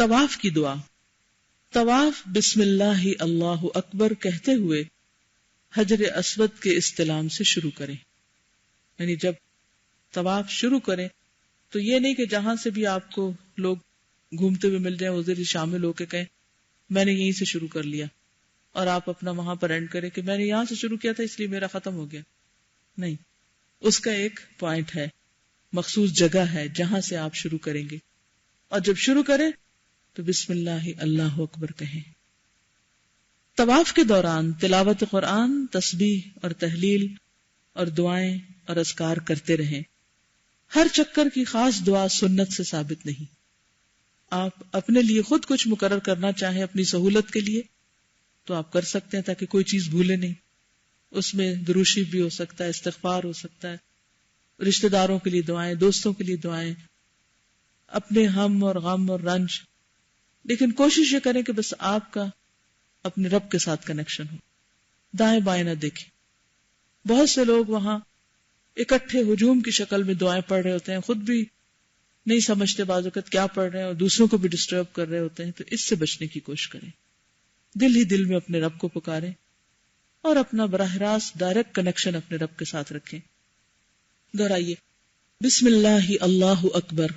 طواف کی دعا. طواف بسم اللہ اللہ اکبر کہتے ہوئے حجر اسود کے استلام سے شروع کریں. یعنی جب طواف شروع کریں تو یہ نہیں کہ جہاں سے بھی آپ کو لوگ گھومتے ہوئے مل جائیں ادھر ہی شامل ہو کے کہیں میں نے یہیں سے شروع کر لیا اور آپ اپنا وہاں پر اینڈ کریں کہ میں نے یہاں سے شروع کیا تھا اس لیے میرا ختم ہو گیا. نہیں، اس کا ایک پوائنٹ ہے، مخصوص جگہ ہے جہاں سے آپ شروع کریں گے، اور جب شروع کریں تو بسم اللہ اللہ اکبر کہیں. طواف کے دوران تلاوت قرآن، تسبیح اور تحلیل اور دعائیں اور اذکار کرتے رہیں. ہر چکر کی خاص دعا سنت سے ثابت نہیں. آپ اپنے لیے خود کچھ مقرر کرنا چاہیں اپنی سہولت کے لیے تو آپ کر سکتے ہیں تاکہ کوئی چیز بھولے نہیں. اس میں دروشی بھی ہو سکتا ہے، استغفار ہو سکتا ہے، رشتہ داروں کے لیے دعائیں، دوستوں کے لیے دعائیں، اپنے ہم اور غم اور رنج. لیکن کوشش یہ کریں کہ بس آپ کا اپنے رب کے ساتھ کنیکشن ہو. دائیں بائیں نہ دیکھیں. بہت سے لوگ وہاں اکٹھے ہجوم کی شکل میں دعائیں پڑھ رہے ہوتے ہیں، خود بھی نہیں سمجھتے بعض اوقات کیا پڑھ رہے ہیں اور دوسروں کو بھی ڈسٹرب کر رہے ہوتے ہیں. تو اس سے بچنے کی کوشش کریں. دل ہی دل میں اپنے رب کو پکاریں اور اپنا براہ راست ڈائریکٹ کنیکشن اپنے رب کے ساتھ رکھیں. دہرائیے بسم اللہ اللہ اکبر